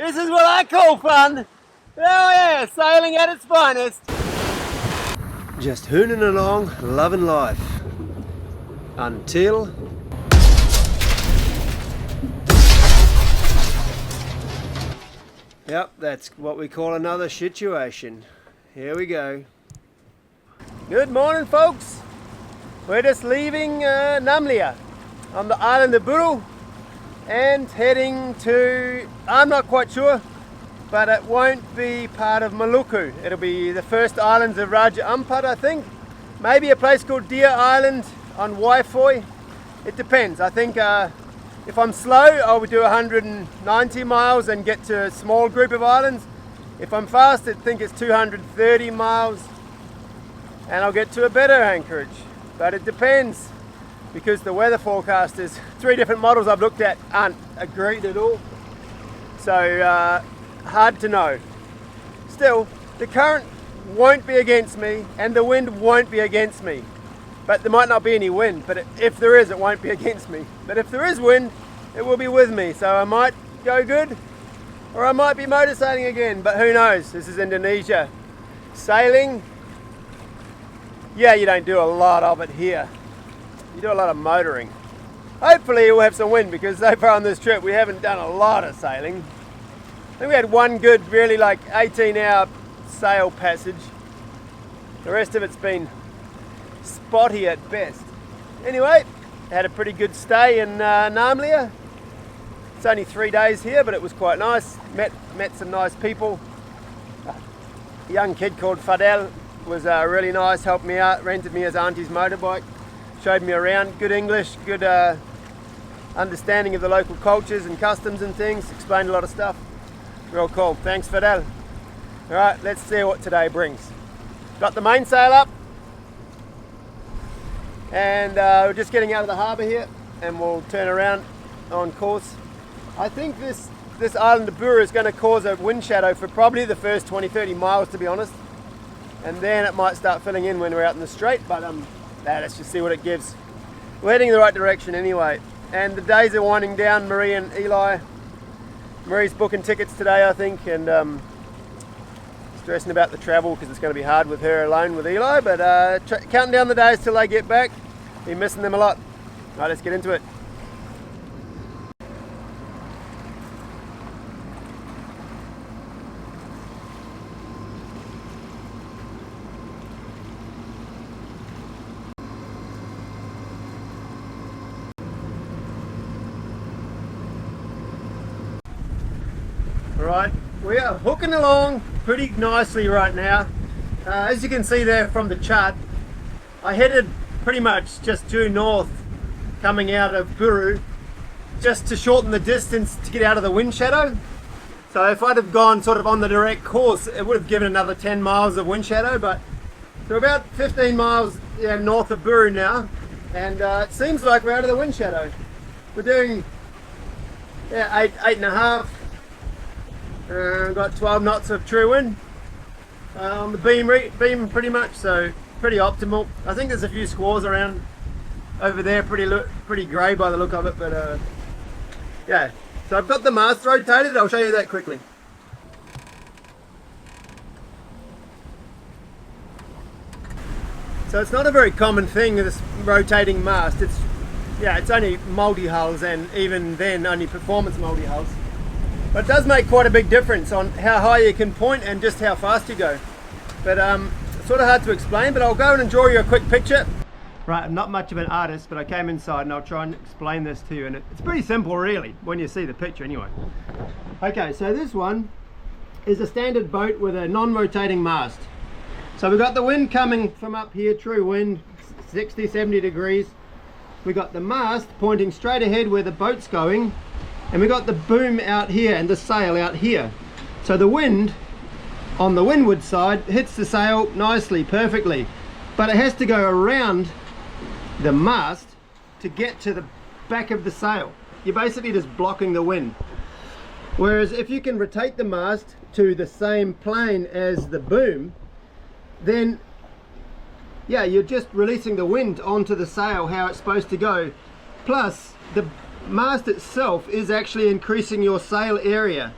This is what I call fun. Oh yeah, sailing at its finest. Just hooning along, loving life. Until... Yep, that's what we call another situation. Here we go. Good morning, folks. We're just leaving Namlia on the island of Buru and heading to, I'm not quite sure, but it won't be part of Maluku. It'll be the first islands of Raja Ampat, I think. Maybe a place called Deer Island on Waifoi. It depends. I think if I'm slow, I would do 190 miles and get to a small group of islands. If I'm fast, I think it's 230 miles and I'll get to a better anchorage. But it depends, because the weather forecasters, 3 different models I've looked at, aren't agreed at all. So hard to know. Still, the current won't be against me and the wind won't be against me. But there might not be any wind, but if there is, it won't be against me. But if there is wind, it will be with me. So I might go good, or I might be motorsailing again, but who knows? This is Indonesia. Sailing, yeah, you don't do a lot of it here. You do a lot of motoring. Hopefully we'll have some wind, because so far on this trip we haven't done a lot of sailing. I think we had one good, really like 18-hour sail passage. The rest of it's been spotty at best. Anyway, had a pretty good stay in Namlia. It's only 3 days here, but it was quite nice. Met some nice people. A young kid called Fadel was really nice, helped me out, rented me his auntie's motorbike, showed me around. Good English, good understanding of the local cultures and customs and things, explained a lot of stuff. Real cool. Thanks, Fadel. Alright, let's see what today brings. Got the mainsail up, and we're just getting out of the harbour here, and we'll turn around on course. I think this island of Buru is going to cause a wind shadow for probably the first 20-30 miles, to be honest, and then it might start filling in when we're out in the strait, but let's just see what it gives. We're heading in the right direction anyway, and the days are winding down. Marie and Eli, Marie's booking tickets today, I think, and stressing about the travel because it's going to be hard with her alone with Eli, but counting down the days till they get back. Be missing them a lot. Right, let's get into it. Right, we are hooking along pretty nicely right now. As you can see there from the chart, I headed pretty much just due north coming out of Buru just to shorten the distance to get out of the wind shadow. So if I'd have gone sort of on the direct course, it would have given another 10 miles of wind shadow, but we're about 15 miles north of Buru now, and it seems like we're out of the wind shadow. We're doing 8.5. Got 12 knots of true wind on the beam pretty much, so pretty optimal. I think there's a few squalls around over there, pretty grey by the look of it, but yeah. So I've got the mast rotated. I'll show you that quickly. So it's not a very common thing, this rotating mast. It's only multi-hulls, and even then only performance multi-hulls. But it does make quite a big difference on how high you can point and just how fast you go. But it's sort of hard to explain, but I'll go and draw you a quick picture. Right, I'm not much of an artist, but I came inside and I'll try and explain this to you. And it's pretty simple really, when you see the picture anyway. Okay, so this one is a standard boat with a non-rotating mast. So we've got the wind coming from up here, true wind, 60, 70 degrees. We've got the mast pointing straight ahead where the boat's going. And we got the boom out here and the sail out here. So the wind on the windward side hits the sail nicely, perfectly, but it has to go around the mast to get to the back of the sail. You're basically just blocking the wind. Whereas if you can rotate the mast to the same plane as the boom, then yeah, you're just releasing the wind onto the sail how it's supposed to go. Plus the mast itself is actually increasing your sail area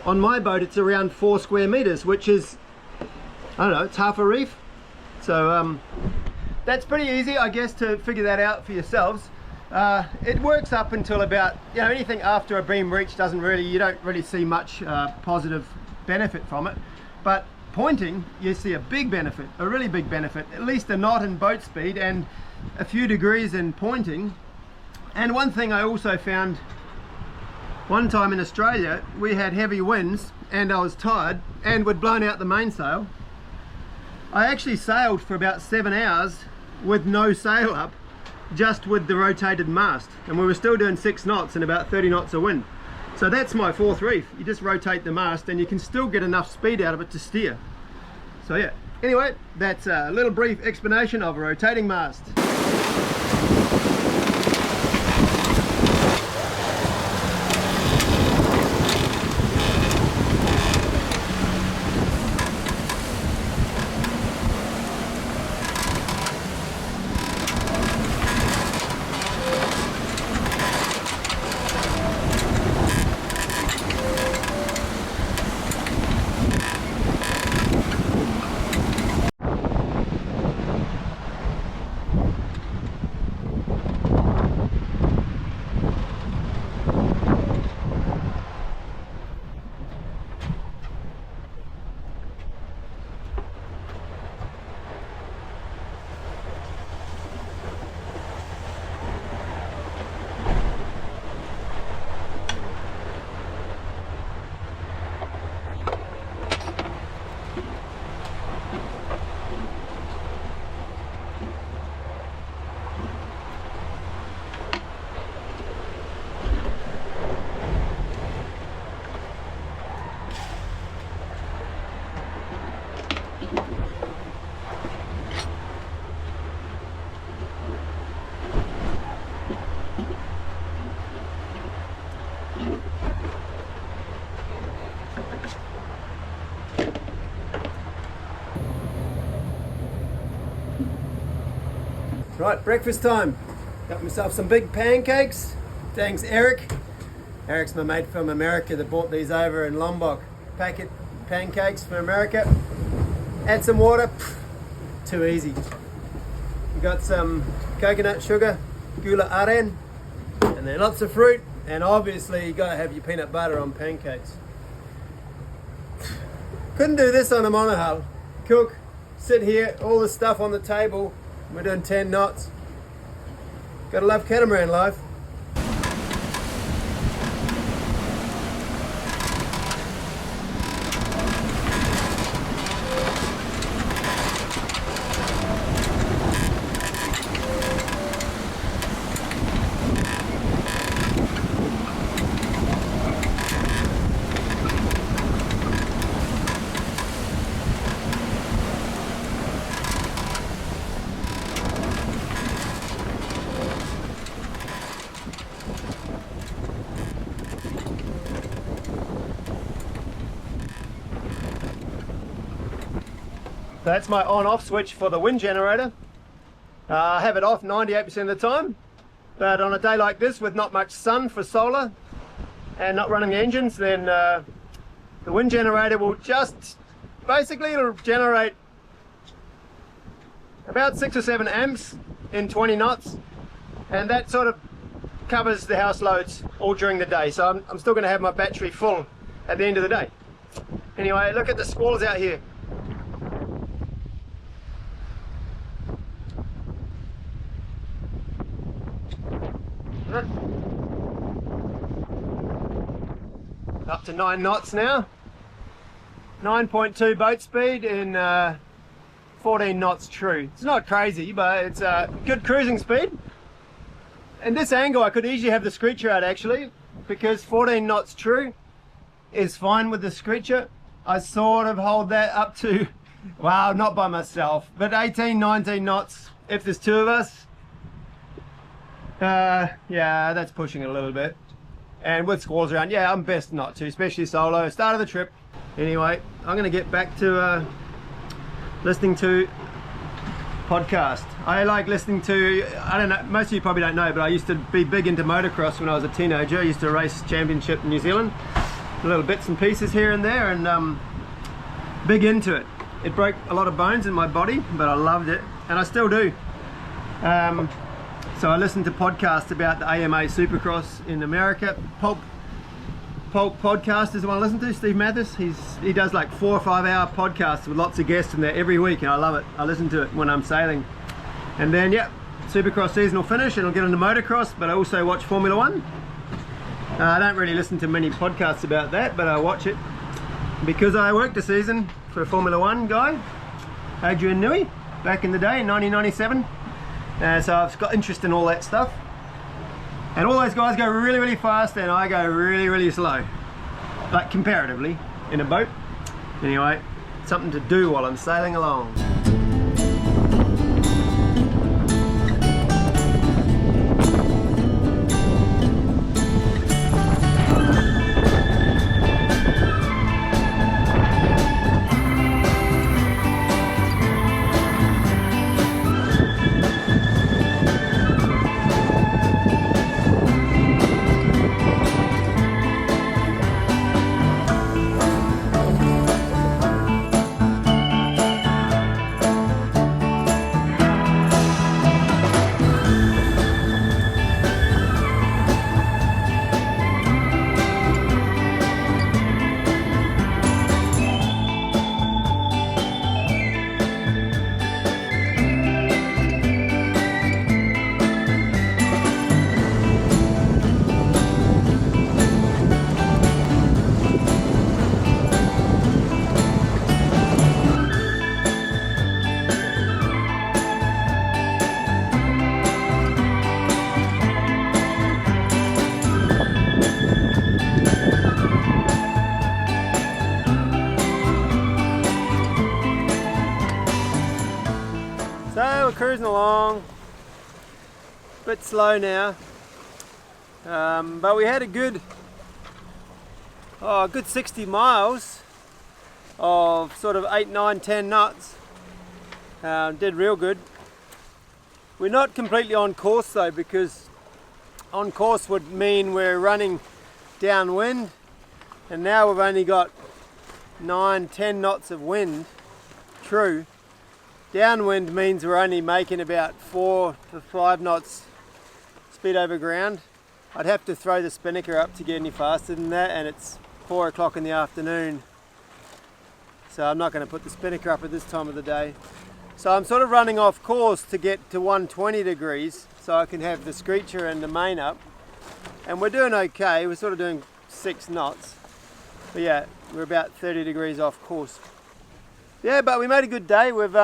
on my boat it's around 4 square meters, which is, I don't know, it's half a reef. So that's pretty easy, I guess, to figure that out for yourselves. It works up until about, you know, anything after a beam reach doesn't really, you don't really see much positive benefit from it. But pointing, you see a big benefit, a really big benefit, at least a knot in boat speed and a few degrees in pointing. And one thing I also found, one time in Australia, we had heavy winds and I was tired and we'd blown out the mainsail. I actually sailed for about 7 hours with no sail up, just with the rotated mast, and we were still doing 6 knots and about 30 knots of wind. So that's my fourth reef. You just rotate the mast and you can still get enough speed out of it to steer. So yeah, anyway, that's a little brief explanation of a rotating mast. Right, breakfast time. Got myself some big pancakes. Thanks, Eric. Eric's my mate from America that bought these over in Lombok. Packet pancakes from America. Add some water. Too easy. We got some coconut sugar, gula aren, and then lots of fruit. And obviously you gotta have your peanut butter on pancakes. Couldn't do this on a monohull. Cook, sit here, all the stuff on the table. We're doing 10 knots. Gotta love catamaran life. That's my on-off switch for the wind generator. I have it off 98% of the time, but on a day like this with not much sun for solar and not running the engines, then the wind generator will just, basically it'll generate about 6 or 7 amps in 20 knots, and that sort of covers the house loads all during the day. So I'm still going to have my battery full at the end of the day. Anyway, look at the squalls out here. Up to 9 knots now. 9.2 boat speed in 14 knots true. It's not crazy, but it's a good cruising speed. And this angle I could easily have the screecher out actually, because 14 knots true is fine with the screecher. I sort of hold that up to, well, not by myself, but 18, 19 knots if there's 2 of us. Yeah, that's pushing it a little bit. And with squalls around, yeah, I'm best not to, especially solo. Start of the trip. Anyway, I'm going to get back to listening to podcast. I like listening to, I don't know, most of you probably don't know, but I used to be big into motocross when I was a teenager. I used to race championship in New Zealand. little bits and pieces here and there, and big into it. It broke a lot of bones in my body, but I loved it, and I still do. So I listened to podcasts about the AMA Supercross in America. Pulp Podcast is the one I listen to, Steve Mathis. He does like 4 or 5 hour podcasts with lots of guests in there every week, and I love it. I listen to it when I'm sailing. And then, yeah, Supercross season will finish and I'll get into motocross, but I also watch Formula One. I don't really listen to many podcasts about that, but I watch it because I worked a season for a Formula One guy, Adrian Newey, back in the day in 1997. So I've got interest in all that stuff. And all those guys go really, really fast and I go really, really slow. Like comparatively, in a boat. Anyway, something to do while I'm sailing along. So we're cruising along, a bit slow now, but we had a good 60 miles of sort of 8, 9, 10 knots. Did real good. We're not completely on course though, because on course would mean we're running downwind, and now we've only got 9, 10 knots of wind. True. Downwind means we're only making about 4 to 5 knots speed over ground. I'd have to throw the spinnaker up to get any faster than that, and it's 4 o'clock in the afternoon. So I'm not going to put the spinnaker up at this time of the day. So I'm sort of running off course to get to 120 degrees so I can have the screecher and the main up. And we're doing okay, we're sort of doing 6 knots. But yeah, we're about 30 degrees off course. Yeah, but we made a good day. We've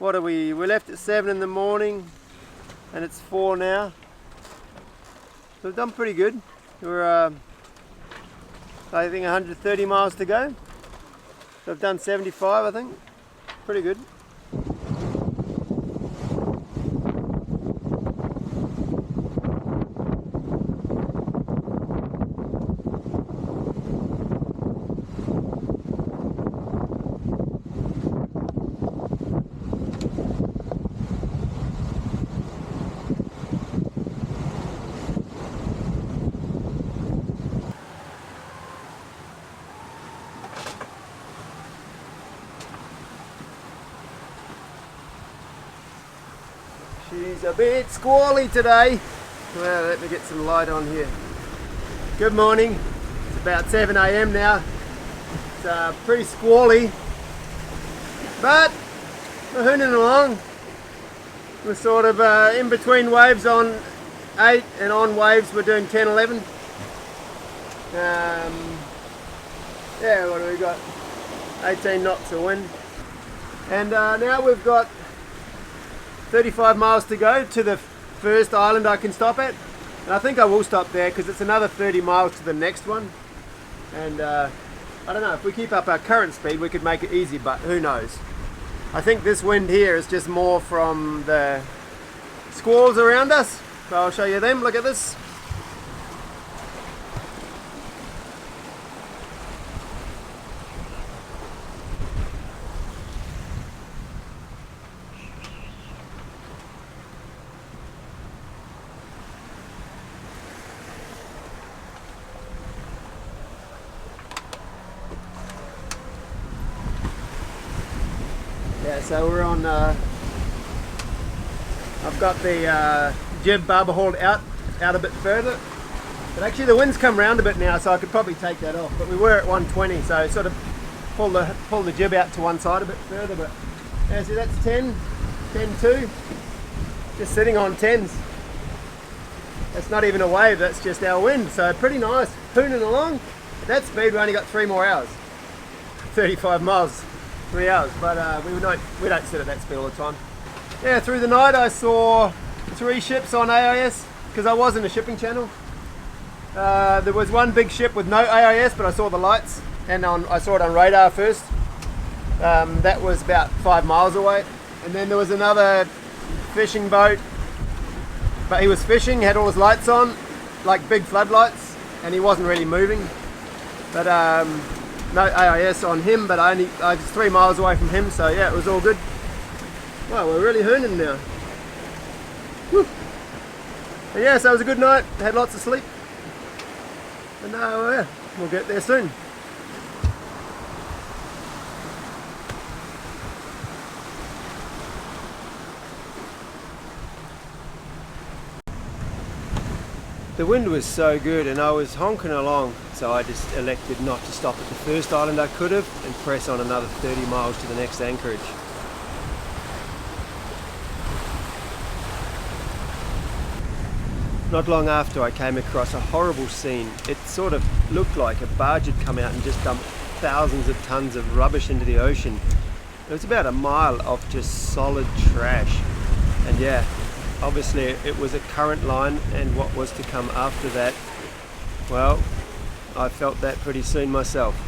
we left at 7 in the morning and it's 4 now. So we've done pretty good. We're I think 130 miles to go. So I've done 75, I think. Pretty good. She's a bit squally today. Well, let me get some light on here. Good morning. It's about 7 AM now. It's pretty squally, but we're hooning along. We're sort of in between waves on 8 and on waves we're doing 10, 11. Yeah, what do we got? 18 knots of wind. And now we've got 35 miles to go to the first island I can stop at, and I think I will stop there because it's another 30 miles to the next one. And I don't know, if we keep up our current speed we could make it easy, but who knows. I think this wind here is just more from the squalls around us, so I'll show you them. Look at this. Yeah, so we're on, I've got the jib barber hauled out a bit further. But actually the wind's come round a bit now, so I could probably take that off. But we were at 120, so sort of pull the jib out to one side a bit further. But yeah, see that's 10, 10-2, just sitting on 10s. That's not even a wave, that's just our wind. So pretty nice, pooning along. At that speed we only got 3 more hours. 35 miles, 3 hours, but we don't sit at that speed all the time. Yeah, through the night I saw 3 ships on AIS, because I was in a shipping channel. There was one big ship with no AIS, but I saw the lights, and I saw it on radar first. That was about 5 miles away. And then there was another fishing boat, but he was fishing, had all his lights on, like big floodlights, and he wasn't really moving. But no AIS on him, but I was 3 miles away from him, so yeah, it was all good. Well, we're really hooning now. Whew. But yeah, so it was a good night, had lots of sleep. And now yeah, we'll get there soon. The wind was so good and I was honking along, so I just elected not to stop at the first island I could have and press on another 30 miles to the next anchorage. Not long after I came across a horrible scene. It sort of looked like a barge had come out and just dumped thousands of tons of rubbish into the ocean. It was about a mile of just solid trash. And yeah, obviously it was a current line, and what was to come after that, well, I felt that pretty soon myself.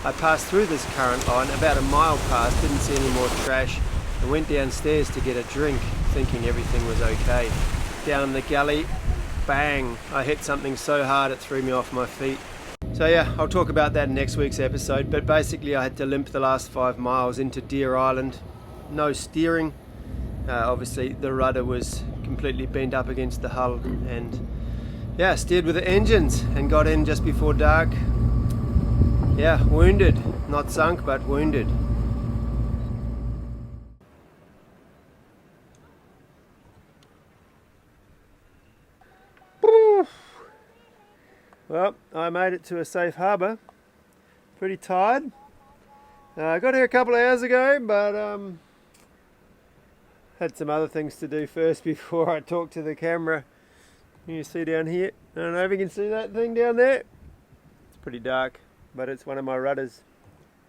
I passed through this current line, about a mile past, didn't see any more trash, and went downstairs to get a drink, thinking everything was okay. Down in the galley, bang, I hit something so hard it threw me off my feet. So yeah, I'll talk about that in next week's episode, but basically I had to limp the last 5 miles into Deer Island. No steering. Obviously the rudder was completely bent up against the hull, and yeah, steered with the engines and got in just before dark. Yeah, wounded, not sunk but wounded. Well, I made it to a safe harbour. Pretty tired. I got here a couple of hours ago, but had some other things to do first before I talked to the camera. You see down here, I don't know if you can see that thing down there. It's pretty dark, but it's one of my rudders.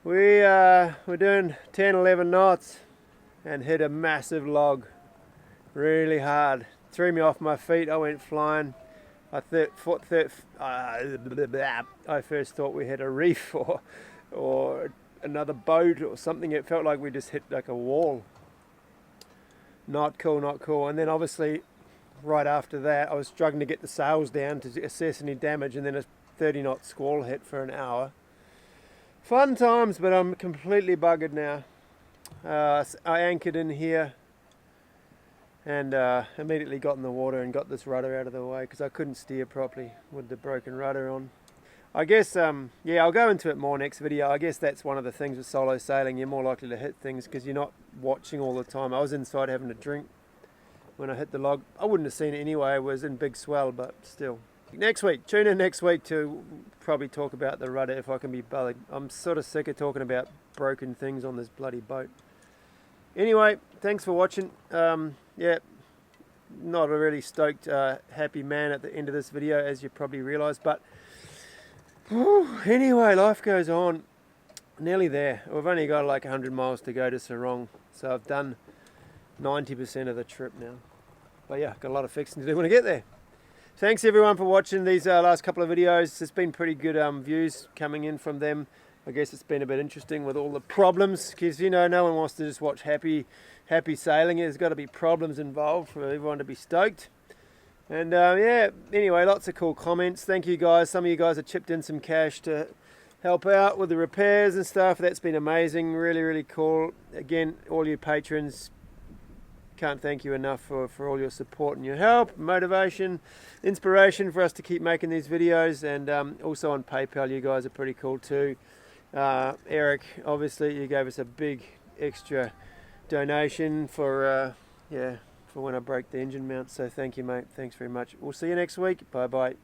We're doing 10-11 knots and hit a massive log really hard. Threw me off my feet, I went flying. I first thought we had a reef or another boat or something. It felt like we just hit like a wall. Not cool, not cool. And then obviously right after that I was struggling to get the sails down to assess any damage, and then a 30-knot squall hit for an hour. Fun times, but I'm completely buggered now. I anchored in here and immediately got in the water and got this rudder out of the way because I couldn't steer properly with the broken rudder on. I guess, yeah, I'll go into it more next video. I guess that's one of the things with solo sailing. You're more likely to hit things because you're not watching all the time. I was inside having a drink when I hit the log. I wouldn't have seen it anyway. It was in big swell, but still. Next week, tune in next week to probably talk about the rudder if I can be bothered. I'm sort of sick of talking about broken things on this bloody boat. Anyway, thanks for watching. Yeah, not a really stoked, happy man at the end of this video, as you probably realise, but anyway, life goes on. Nearly there. We've only got like 100 miles to go to Sarong, so I've done 90% of the trip now. But yeah, got a lot of fixing to do when I get there. Thanks everyone for watching these last couple of videos. It's been pretty good views coming in from them. I guess it's been a bit interesting with all the problems, because you know, no one wants to just watch happy sailing. There's got to be problems involved for everyone to be stoked. And yeah, anyway, lots of cool comments. Thank you guys. Some of you guys have chipped in some cash to help out with the repairs and stuff. That's been amazing. Really, really cool. Again, all you patrons, can't thank you enough for all your support and your help, motivation, inspiration for us to keep making these videos. And also on PayPal, you guys are pretty cool too. Eric, obviously you gave us a big extra donation for yeah, for when I broke the engine mount. So thank you, mate. Thanks very much. We'll see you next week. Bye bye.